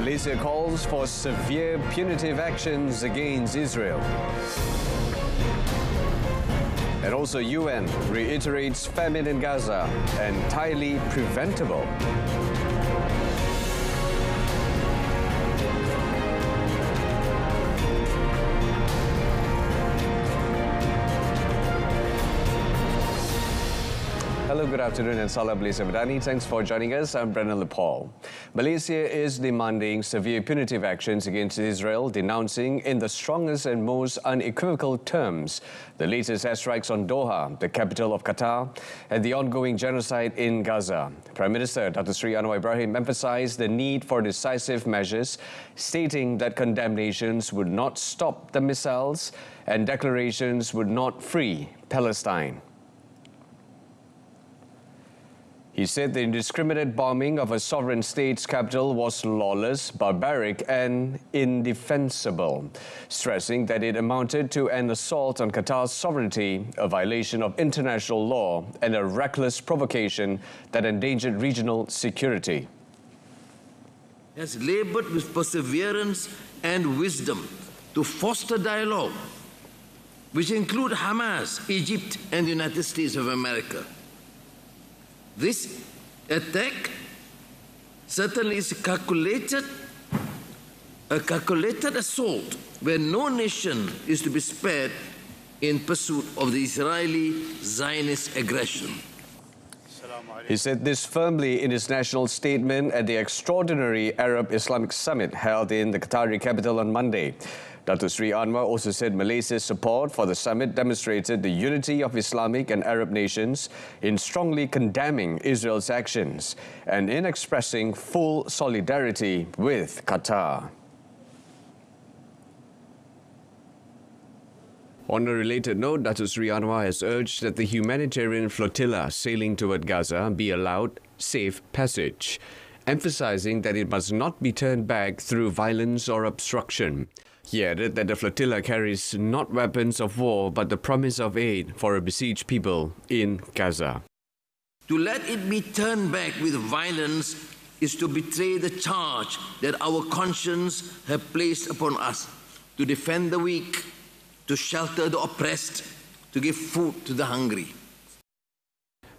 Malaysia calls for severe punitive actions against Israel. And also UN reiterates famine in Gaza entirely preventable. Hello, good afternoon and salam Malaysia Madani. Thanks for joining us. I'm Brennan Lepal. Malaysia is demanding severe punitive actions against Israel, denouncing in the strongest and most unequivocal terms the latest airstrikes on Doha, the capital of Qatar, and the ongoing genocide in Gaza. Prime Minister Dr. Sri Anwar Ibrahim emphasized the need for decisive measures, stating that condemnations would not stop the missiles and declarations would not free Palestine. He said the indiscriminate bombing of a sovereign state's capital was lawless, barbaric and indefensible, stressing that it amounted to an assault on Qatar's sovereignty, a violation of international law and a reckless provocation that endangered regional security. Has labored with perseverance and wisdom to foster dialogue, which include Hamas, Egypt and the United States of America. This attack certainly is a calculated assault where no nation is to be spared in pursuit of the Israeli Zionist aggression. He said this firmly in his national statement at the extraordinary Arab Islamic Summit held in the Qatari capital on Monday. Dr. Sri Anwar also said Malaysia's support for the summit demonstrated the unity of Islamic and Arab nations in strongly condemning Israel's actions and in expressing full solidarity with Qatar. On a related note, Dr. Sri Anwar has urged that the humanitarian flotilla sailing toward Gaza be allowed safe passage, emphasizing that it must not be turned back through violence or obstruction. He added that the flotilla carries not weapons of war but the promise of aid for a besieged people in Gaza. To let it be turned back with violence is to betray the charge that our conscience have placed upon us to defend the weak, to shelter the oppressed, to give food to the hungry.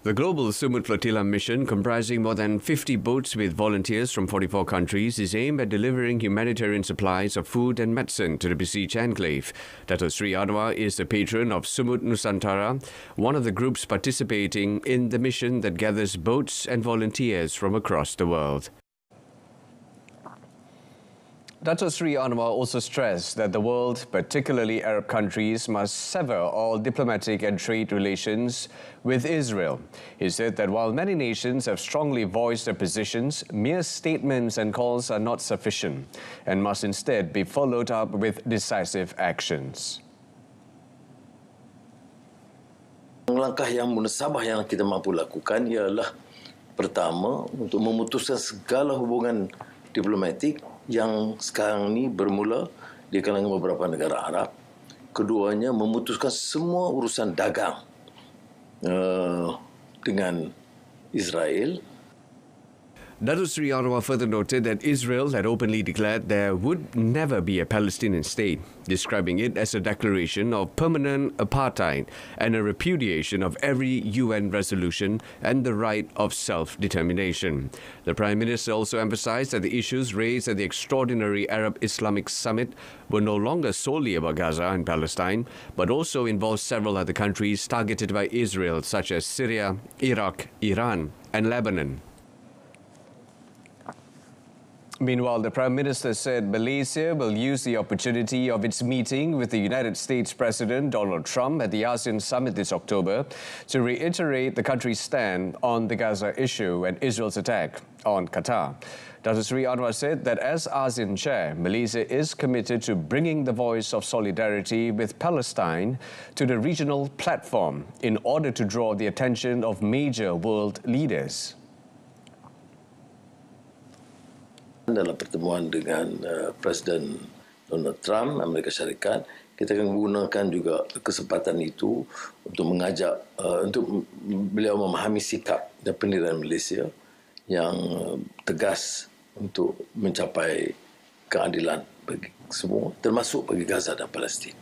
The Global Sumut Flotilla mission, comprising more than 50 boats with volunteers from 44 countries, is aimed at delivering humanitarian supplies of food and medicine to the besieged enclave. Dr. Sri Anwar is the patron of Sumut Nusantara, one of the groups participating in the mission that gathers boats and volunteers from across the world. Dr. Sri Anwar also stressed that the world, particularly Arab countries, must sever all diplomatic and trade relations with Israel. He said that while many nations have strongly voiced their positions, mere statements and calls are not sufficient and must instead be followed up with decisive actions. Langkah yang munasabah yang kita mampu lakukan ialah pertama untuk memutuskan segala hubungan diplomatik yang sekarang ini bermula di kalangan beberapa negara Arab. Keduanya memutuskan semua urusan dagang dengan Israel. Dr. Sri Anwar further noted that Israel had openly declared there would never be a Palestinian state, describing it as a declaration of permanent apartheid and a repudiation of every UN resolution and the right of self-determination. The Prime Minister also emphasized that the issues raised at the extraordinary Arab Islamic Summit were no longer solely about Gaza and Palestine, but also involved several other countries targeted by Israel, such as Syria, Iraq, Iran, and Lebanon. Meanwhile, the Prime Minister said Malaysia will use the opportunity of its meeting with the United States President Donald Trump at the ASEAN Summit this October to reiterate the country's stand on the Gaza issue and Israel's attack on Qatar. Dr. Sri Anwar said that as ASEAN chair, Malaysia is committed to bringing the voice of solidarity with Palestine to the regional platform in order to draw the attention of major world leaders. Dalam pertemuan dengan Presiden Donald Trump, Amerika Syarikat, kita akan menggunakan juga kesempatan itu untuk mengajak, untuk beliau memahami sikap dan pendirian Malaysia yang tegas untuk mencapai keadilan bagi semua, termasuk bagi Gaza dan Palestin.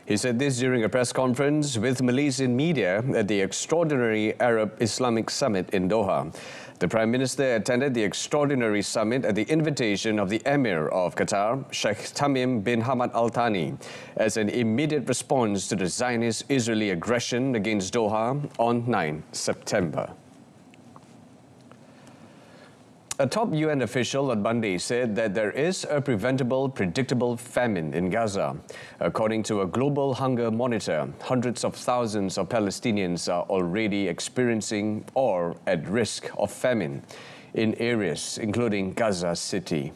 He said this during a press conference with Malaysian media at the Extraordinary Arab Islamic Summit in Doha. The Prime Minister attended the extraordinary summit at the invitation of the Emir of Qatar, Sheikh Tamim bin Hamad Al Thani, as an immediate response to the Zionist-Israeli aggression against Doha on 9 September. A top UN official on Monday said that there is a preventable, predictable famine in Gaza. According to a global hunger monitor, hundreds of thousands of Palestinians are already experiencing or at risk of famine in areas including Gaza City.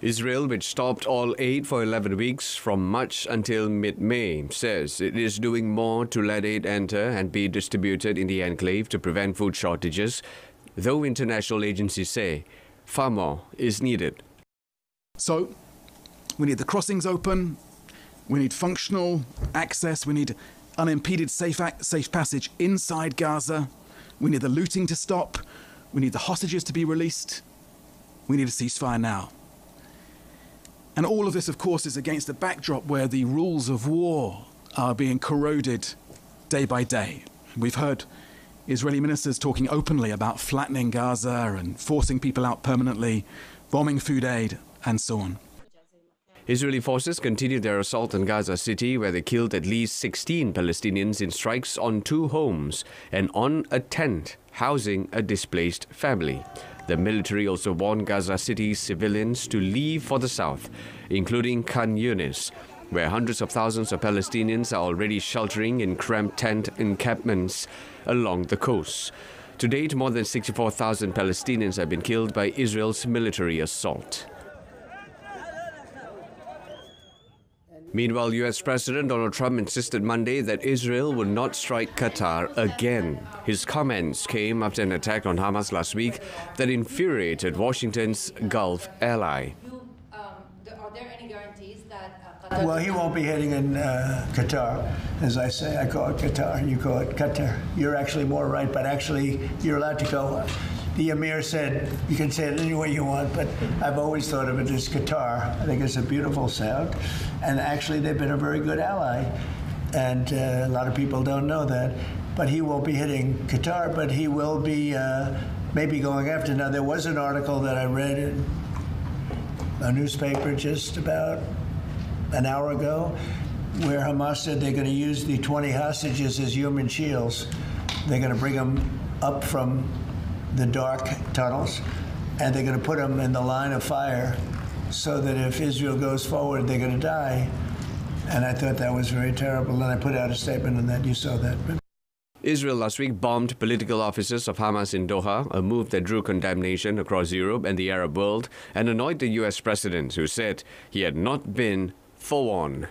Israel, which stopped all aid for 11 weeks from March until mid-May, says it is doing more to let aid enter and be distributed in the enclave to prevent food shortages, though international agencies say far more is needed. So, we need the crossings open, we need functional access, we need unimpeded safe passage inside Gaza, we need the looting to stop, we need the hostages to be released, we need a ceasefire now. And all of this, of course, is against a backdrop where the rules of war are being corroded day by day. We've heard Israeli ministers talking openly about flattening Gaza and forcing people out permanently, bombing food aid, and so on. Israeli forces continued their assault on Gaza City, where they killed at least 16 Palestinians in strikes on 2 homes and on a tent housing a displaced family. The military also warned Gaza City civilians to leave for the south, including Khan Yunis, where hundreds of thousands of Palestinians are already sheltering in cramped tent encampments along the coast. To date, more than 64,000 Palestinians have been killed by Israel's military assault. Meanwhile, US President Donald Trump insisted Monday that Israel would not strike Qatar again. His comments came after an attack on Hamas last week that infuriated Washington's Gulf ally. Are there any guarantees that Well, he won't be hitting in Qatar. As I say, I call it Qatar, you call it Qatar. You're actually more right, but actually you're allowed to go. The Emir said, you can say it any way you want, but I've always thought of it as Qatar. I think it's a beautiful sound. And actually, they've been a very good ally. And a lot of people don't know that. But he won't be hitting Qatar, but he will be maybe going after. Now, there was an article that I read in a newspaper just about an hour ago where Hamas said they're going to use the 20 hostages as human shields. They're going to bring them up from the dark tunnels, and they're going to put them in the line of fire so that if Israel goes forward, they're going to die. And I thought that was very terrible, and I put out a statement on that. You saw that. Israel last week bombed political offices of Hamas in Doha, a move that drew condemnation across Europe and the Arab world and annoyed the US president, who said he had not been forewarned.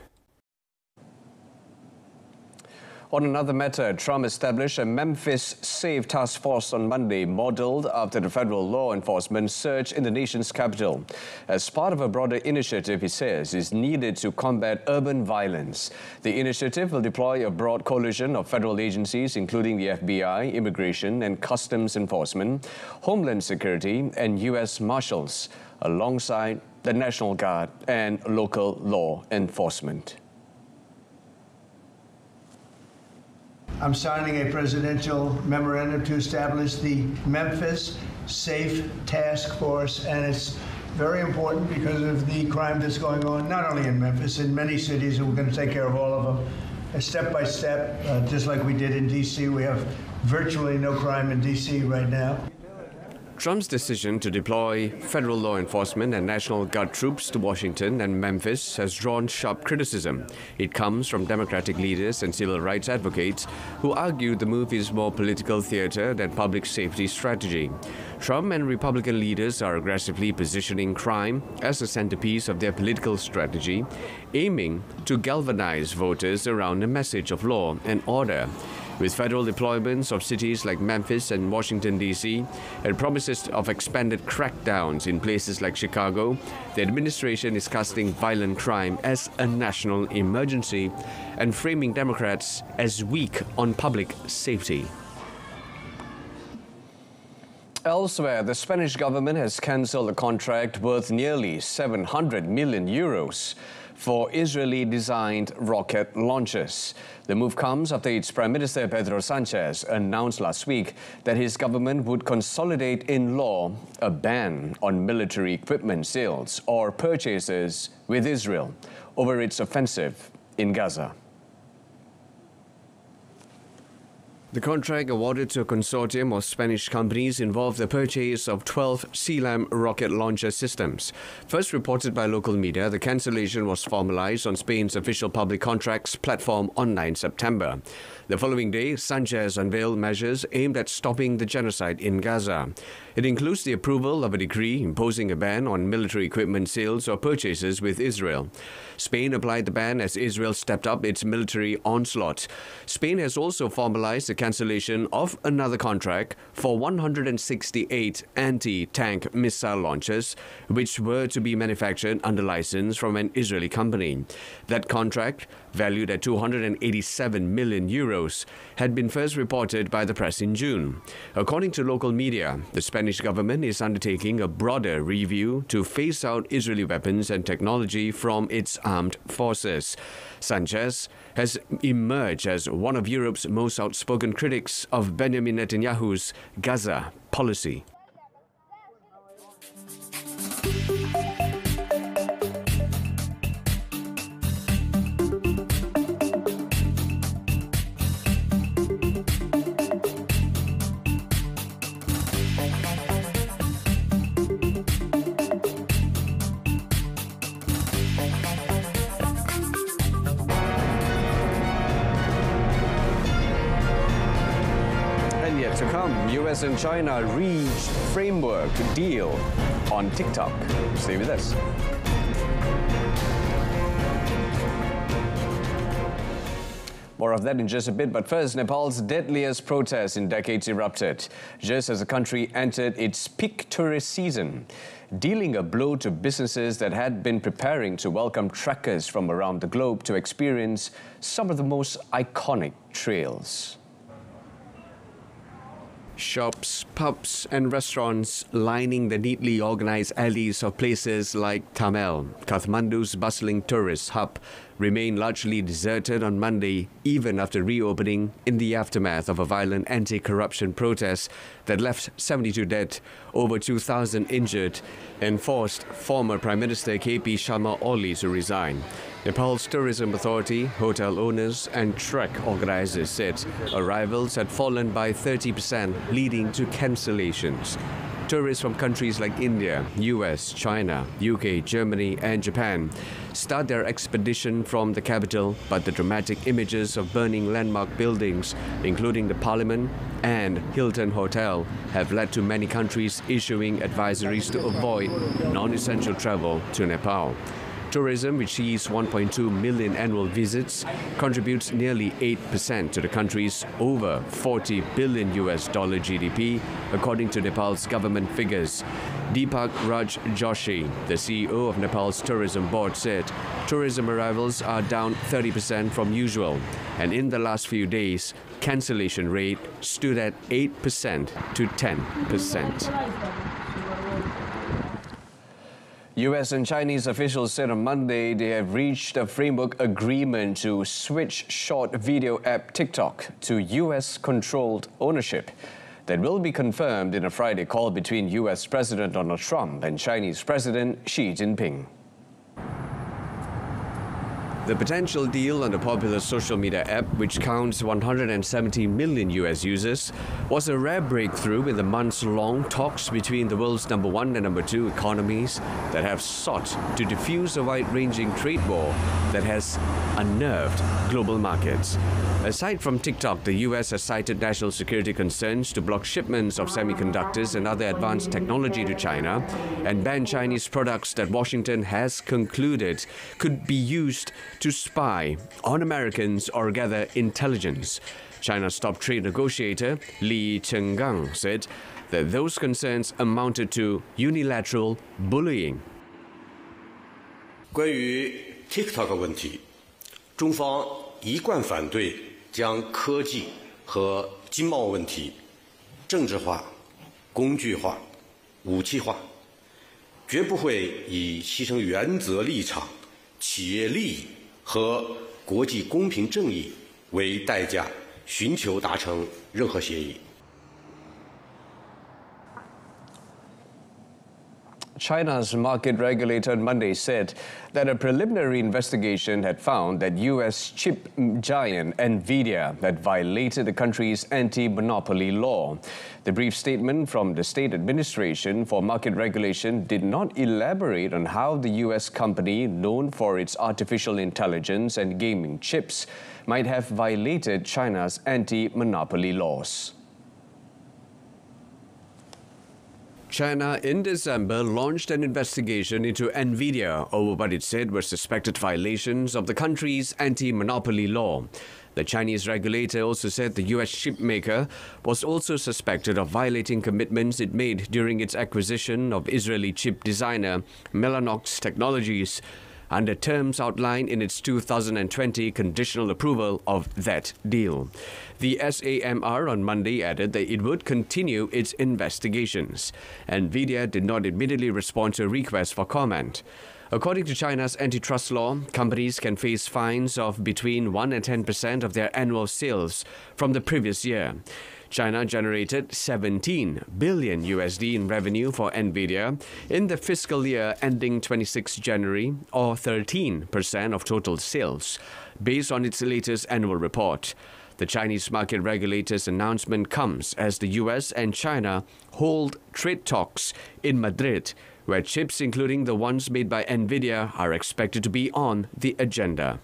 On another matter, Trump established a Memphis Safe Task Force on Monday, modelled after the federal law enforcement surge in the nation's capital. As part of a broader initiative, he says, is needed to combat urban violence. The initiative will deploy a broad coalition of federal agencies, including the FBI, Immigration and Customs Enforcement, Homeland Security and U.S. Marshals, alongside the National Guard and local law enforcement. I'm signing a presidential memorandum to establish the Memphis Safe Task Force, and it's very important because of the crime that's going on, not only in Memphis, in many cities, and we're going to take care of all of them, step by step, just like we did in D.C. We have virtually no crime in D.C. right now. Trump's decision to deploy federal law enforcement and National Guard troops to Washington and Memphis has drawn sharp criticism. It comes from Democratic leaders and civil rights advocates who argue the move is more political theater than public safety strategy. Trump and Republican leaders are aggressively positioning crime as the centerpiece of their political strategy, aiming to galvanize voters around a message of law and order. With federal deployments of cities like Memphis and Washington, D.C., and promises of expanded crackdowns in places like Chicago, the administration is casting violent crime as a national emergency and framing Democrats as weak on public safety. Elsewhere, the Spanish government has cancelled a contract worth nearly 700 million euros for Israeli-designed rocket launches. The move comes after its Prime Minister Pedro Sanchez announced last week that his government would consolidate in law a ban on military equipment sales or purchases with Israel over its offensive in Gaza. The contract awarded to a consortium of Spanish companies involved the purchase of 12 Sealam rocket launcher systems. First reported by local media, the cancellation was formalized on Spain's official public contracts platform on 9 September. The following day, Sanchez unveiled measures aimed at stopping the genocide in Gaza. It includes the approval of a decree imposing a ban on military equipment sales or purchases with Israel. Spain applied the ban as Israel stepped up its military onslaught. Spain has also formalized the cancellation of another contract for 168 anti-tank missile launchers, which were to be manufactured under license from an Israeli company. That contract, valued at 287 million euros, had been first reported by the press in June. According to local media, the Spanish government is undertaking a broader review to phase out Israeli weapons and technology from its armed forces. Sanchez has emerged as one of Europe's most outspoken critics of Benjamin Netanyahu's Gaza policy. Yet to come, US and China reached framework deal on TikTok. Stay with us. More of that in just a bit, but first, Nepal's deadliest protests in decades erupted, just as the country entered its peak tourist season, dealing a blow to businesses that had been preparing to welcome trekkers from around the globe to experience some of the most iconic trails. Shops, pubs and restaurants lining the neatly organized alleys of places like Tamil, Kathmandu's bustling tourist hub, remain largely deserted on Monday, even after reopening in the aftermath of a violent anti-corruption protest that left 72 dead, over 2,000 injured, and forced former Prime Minister KP Sharma Oli to resign. Nepal's Tourism Authority, hotel owners and trek organizers said arrivals had fallen by 30%, leading to cancellations. Tourists from countries like India, US, China, UK, Germany and Japan start their expedition from the capital, but the dramatic images of burning landmark buildings, including the Parliament and Hilton Hotel, have led to many countries issuing advisories to avoid non-essential travel to Nepal. Tourism, which sees 1.2 million annual visits, contributes nearly 8% to the country's over $40 billion GDP, according to Nepal's government figures. Deepak Raj Joshi, the CEO of Nepal's Tourism Board, said tourism arrivals are down 30% from usual, and in the last few days, cancellation rate stood at 8% to 10%. US and Chinese officials said on Monday they have reached a framework agreement to switch short video app TikTok to US-controlled ownership. That will be confirmed in a Friday call between US President Donald Trump and Chinese President Xi Jinping. The potential deal on the popular social media app, which counts 170 million US users, was a rare breakthrough in the months-long talks between the world's #1 and #2 economies that have sought to defuse a wide-ranging trade war that has unnerved global markets. Aside from TikTok, the US has cited national security concerns to block shipments of semiconductors and other advanced technology to China and ban Chinese products that Washington has concluded could be used to spy on Americans or gather intelligence. China's top trade negotiator, Li Chenggang, said that those concerns amounted to unilateral bullying. 关于 TikTok 问题，中方一贯反对将科技和经贸问题政治化、工具化、武器化，绝不会以牺牲原则立场、企业利益和国际公平正义为代价，寻求达成任何协议。 China's market regulator on Monday said that a preliminary investigation had found that U.S. chip giant NVIDIA had violated the country's anti-monopoly law. The brief statement from the State Administration for Market Regulation did not elaborate on how the U.S. company, known for its artificial intelligence and gaming chips, might have violated China's anti-monopoly laws. China in December launched an investigation into NVIDIA over what it said were suspected violations of the country's anti-monopoly law. The Chinese regulator also said the U.S. chip maker was also suspected of violating commitments it made during its acquisition of Israeli chip designer Mellanox Technologies, under terms outlined in its 2020 conditional approval of that deal. The SAMR on Monday added that it would continue its investigations. NVIDIA did not immediately respond to a request for comment. According to China's antitrust law, companies can face fines of between 1 and 10% of their annual sales from the previous year. China generated $17 billion in revenue for NVIDIA in the fiscal year ending 26 January, or 13% of total sales, based on its latest annual report. The Chinese market regulator's announcement comes as the US and China hold trade talks in Madrid, where chips including the ones made by NVIDIA are expected to be on the agenda.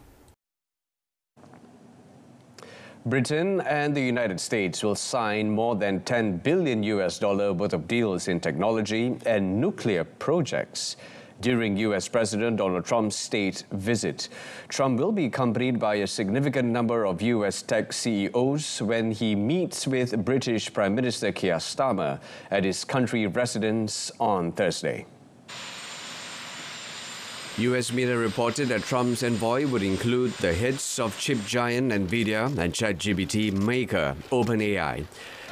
Britain and the United States will sign more than $10 billion worth of deals in technology and nuclear projects during U.S. President Donald Trump's state visit. Trump will be accompanied by a significant number of U.S. tech CEOs when he meets with British Prime Minister Keir Starmer at his country residence on Thursday. U.S. media reported that Trump's envoy would include the heads of chip giant NVIDIA and ChatGPT maker OpenAI.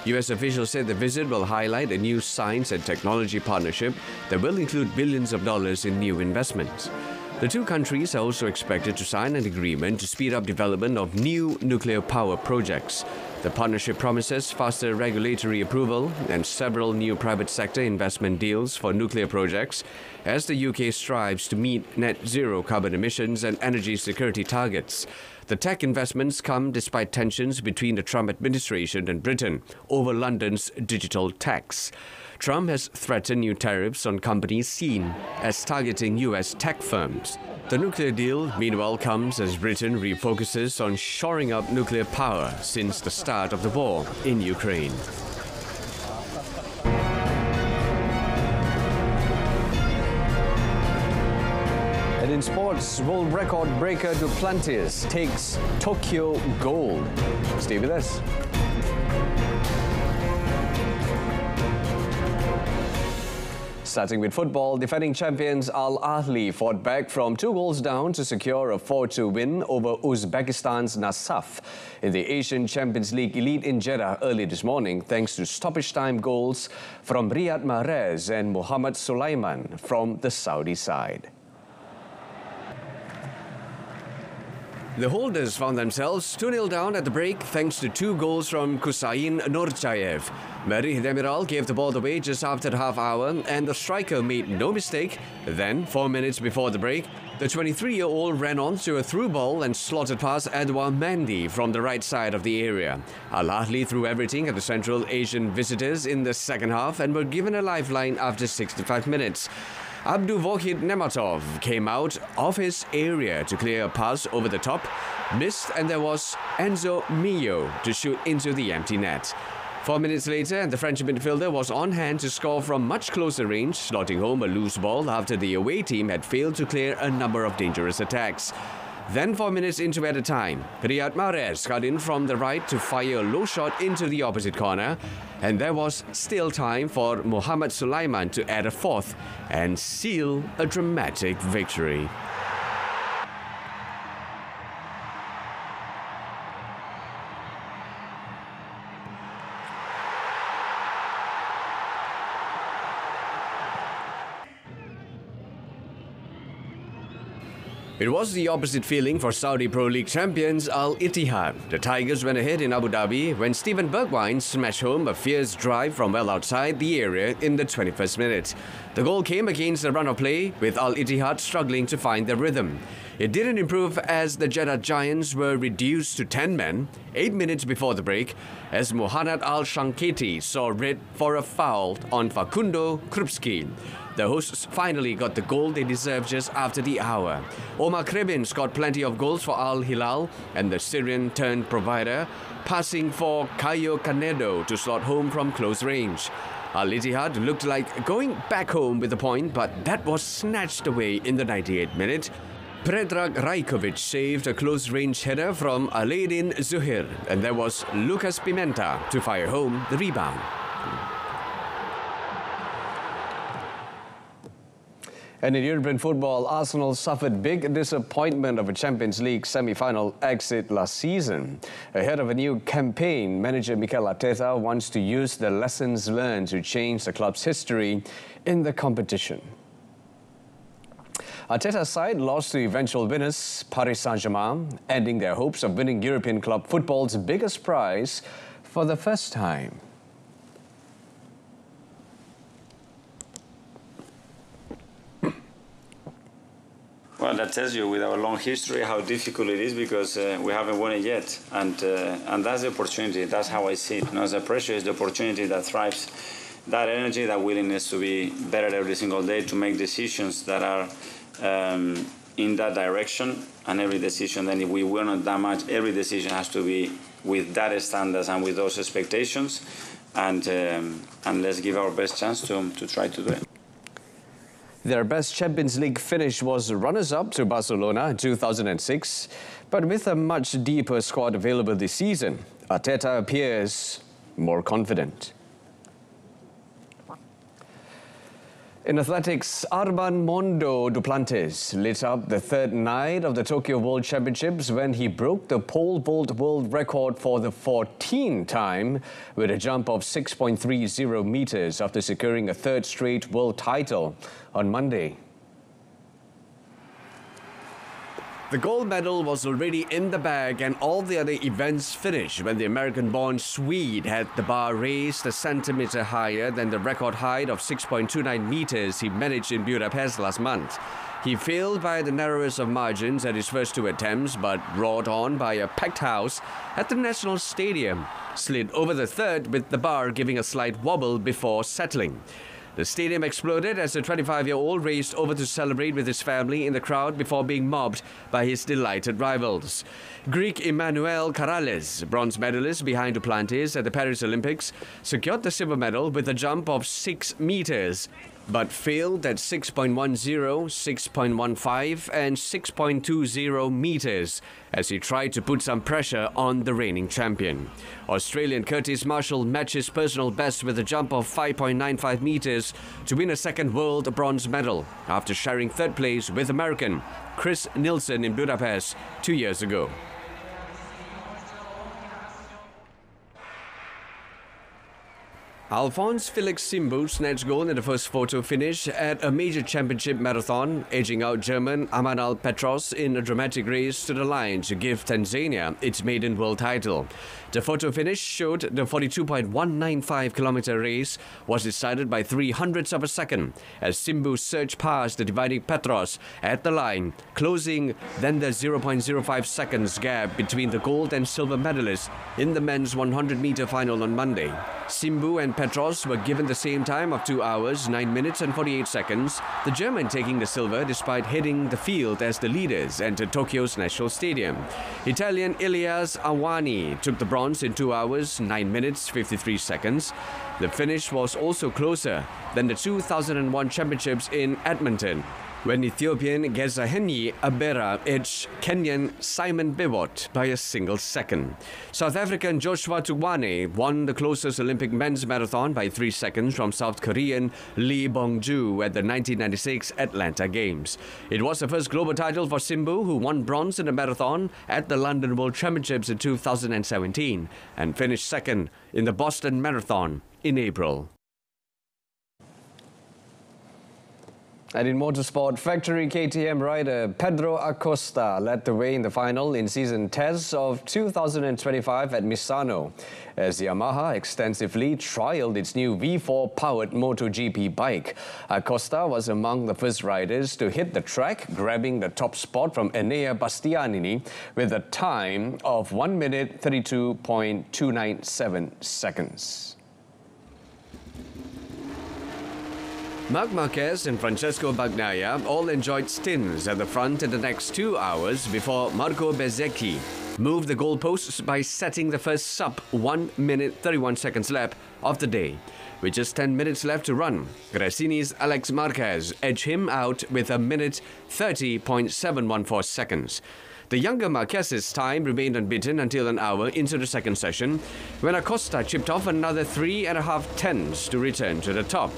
U.S. officials said the visit will highlight a new science and technology partnership that will include billions of dollars in new investments. The two countries are also expected to sign an agreement to speed up development of new nuclear power projects. The partnership promises faster regulatory approval and several new private sector investment deals for nuclear projects as the UK strives to meet net zero carbon emissions and energy security targets. The tech investments come despite tensions between the Trump administration and Britain over London's digital tax. Trump has threatened new tariffs on companies seen as targeting US tech firms. The nuclear deal, meanwhile, comes as Britain refocuses on shoring up nuclear power since the start of the war in Ukraine. And in sports, world record breaker Duplantis takes Tokyo gold. Stay with us. Starting with football, defending champions Al Ahly fought back from 2 goals down to secure a 4-2 win over Uzbekistan's Nasaf in the Asian Champions League Elite in Jeddah early this morning, thanks to stoppage time goals from Riyad Mahrez and Mohamed Sulaiman from the Saudi side. The holders found themselves 2-0 down at the break thanks to 2 goals from Kusain Nurchayev. Merih Demiral gave the ball away just after the half hour and the striker made no mistake. Then, 4 minutes before the break, the 23-year-old ran on to a through ball and slotted past Edouard Mendy from the right side of the area. Al Ahly threw everything at the Central Asian visitors in the second half and were given a lifeline after 65 minutes. Abduvohid Nematov came out of his area to clear a pass over the top, missed, and there was Enzo Mio to shoot into the empty net. 4 minutes later, and the French midfielder was on hand to score from much closer range, slotting home a loose ball after the away team had failed to clear a number of dangerous attacks. Then 4 minutes into added time, Riyad Mahrez cut in from the right to fire a low shot into the opposite corner, and there was still time for Mohamed Sulaiman to add a fourth and seal a dramatic victory. It was the opposite feeling for Saudi Pro League champions Al Ittihad. The Tigers went ahead in Abu Dhabi when Steven Bergwijn smashed home a fierce drive from well outside the area in the 21st minute. The goal came against the run of play, with Al Ittihad struggling to find their rhythm. It didn't improve as the Jeddah Giants were reduced to 10 men 8 minutes before the break, as Mohanad Al-Shanketi saw red for a foul on Facundo Krupski. The hosts finally got the goal they deserved just after the hour. Omar Krebin scored plenty of goals for Al Hilal and the Syrian-turned provider, passing for Caio Canedo to slot home from close range. Al Ittihad looked like going back home with a point, but that was snatched away in the 98th minute. Predrag Rajkovic saved a close-range header from Alaeddin Zuhair, and there was Lucas Pimenta to fire home the rebound. And in European football, Arsenal suffered big disappointment of a Champions League semi-final exit last season. Ahead of a new campaign, manager Mikel Arteta wants to use the lessons learned to change the club's history in the competition. Arteta's side lost to eventual winners Paris Saint-Germain, ending their hopes of winning European club football's biggest prize for the first time. Well, that tells you with our long history how difficult it is, because we haven't won it yet, and that's the opportunity. That's how I see it. The pressure is the opportunity that thrives. That energy, that willingness to be better every single day, to make decisions that are in that direction, and every decision, then if we win not that much, every decision has to be with that standards and with those expectations, and let's give our best chance to try to do it. Their best Champions League finish was runners-up to Barcelona in 2006, but with a much deeper squad available this season, Arteta appears more confident. In athletics, Armando Duplantis lit up the third night of the Tokyo World Championships when he broke the pole vault world record for the 14th time with a jump of 6.30 meters after securing a third straight world title on Monday. The gold medal was already in the bag and all the other events finished when the American-born Swede had the bar raised a centimeter higher than the record height of 6.29 meters he managed in Budapest last month. He failed by the narrowest of margins at his first two attempts, but roared on by a packed house at the National Stadium, slid over the third with the bar giving a slight wobble before settling. The stadium exploded as the 25-year-old raced over to celebrate with his family in the crowd before being mobbed by his delighted rivals. Greek Emmanuel Karales, bronze medalist behind Duplantis at the Paris Olympics, secured the silver medal with a jump of 6 meters, but failed at 6.10, 6.15 and 6.20 meters as he tried to put some pressure on the reigning champion. Australian Curtis Marshall matched his personal best with a jump of 5.95 meters to win a second world bronze medal after sharing third place with American Chris Nielsen in Budapest 2 years ago. Alphonse Felix Simbu snatched gold in the first photo finish at a major championship marathon, edging out German Amanal Petros in a dramatic race to the line to give Tanzania its maiden world title. The photo finish showed the 42.195-kilometer race was decided by 0.03 of a second as Simbu surged past the dividing Petros at the line, closing then the 0.05 seconds gap between the gold and silver medalists in the men's 100-meter final on Monday. Simbu and Petros were given the same time of 2 hours, 9 minutes and 48 seconds, the German taking the silver despite heading the field as the leaders entered Tokyo's National Stadium. Italian Elias Awani took the bronze in 2 hours, 9 minutes, 53 seconds. The finish was also closer than the 2001 championships in Edmonton, when Ethiopian Gezaheni Abera edged Kenyan Simon Biwott by a single second. South African Joshua Tuwane won the closest Olympic men's marathon by 3 seconds from South Korean Lee Bong-ju at the 1996 Atlanta Games. It was the first global title for Simbu, who won bronze in the marathon at the London World Championships in 2017 and finished second in the Boston Marathon in April. And in motorsport, factory KTM rider Pedro Acosta led the way in the final in season test of 2025 at Misano, as Yamaha extensively trialled its new V4-powered MotoGP bike. Acosta was among the first riders to hit the track, grabbing the top spot from Enea Bastianini with a time of 1 minute 32.297 seconds. Marc Marquez and Francesco Bagnaia all enjoyed stints at the front in the next 2 hours before Marco Bezzecchi moved the goalposts by setting the first sub 1 minute 31 seconds lap of the day. With just 10 minutes left to run, Gresini's Alex Marquez edged him out with a minute 30.714 seconds. The younger Marquez's time remained unbeaten until an hour into the second session, when Acosta chipped off another 3.5 tenths to return to the top.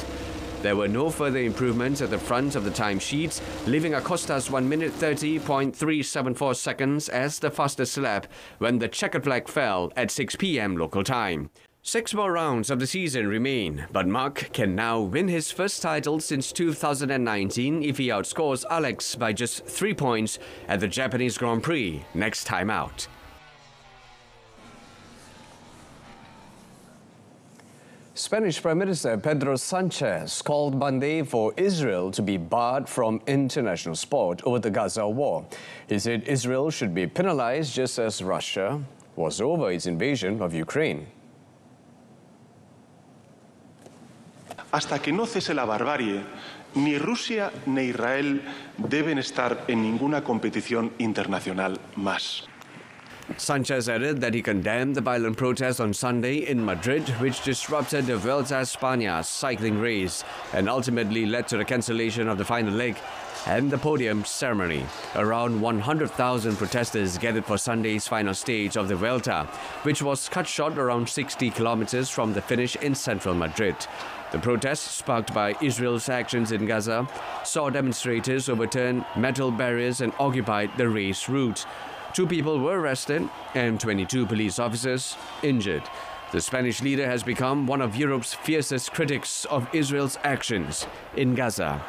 There were no further improvements at the front of the timesheets, leaving Acosta's 1 minute 30.374 seconds as the fastest lap when the checkered flag fell at 6 p.m. local time. 6 more rounds of the season remain, but Marc can now win his first title since 2019 if he outscores Alex by just 3 points at the Japanese Grand Prix next time out. Spanish Prime Minister Pedro Sanchez called Monday for Israel to be barred from international sport over the Gaza war. He said Israel should be penalized just as Russia was over its invasion of Ukraine. Hasta que no cese la barbarie, ni Rusia ni Israel deben estar en ninguna competición internacional más. Sanchez added that he condemned the violent protests on Sunday in Madrid, which disrupted the Vuelta a España cycling race and ultimately led to the cancellation of the final leg and the podium ceremony. Around 100,000 protesters gathered for Sunday's final stage of the Vuelta, which was cut short around 60 kilometers from the finish in central Madrid. The protests, sparked by Israel's actions in Gaza, saw demonstrators overturn metal barriers and occupied the race route. 2 people were arrested and 22 police officers injured. The Spanish leader has become one of Europe's fiercest critics of Israel's actions in Gaza.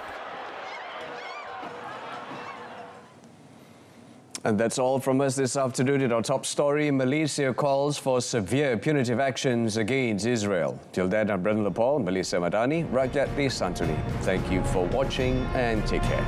And that's all from us this afternoon in our top story. Malaysia calls for severe punitive actions against Israel. Till then, I'm Brendan Lepore, Malaysia Madani, Rakyat Disantuni. Thank you for watching and take care.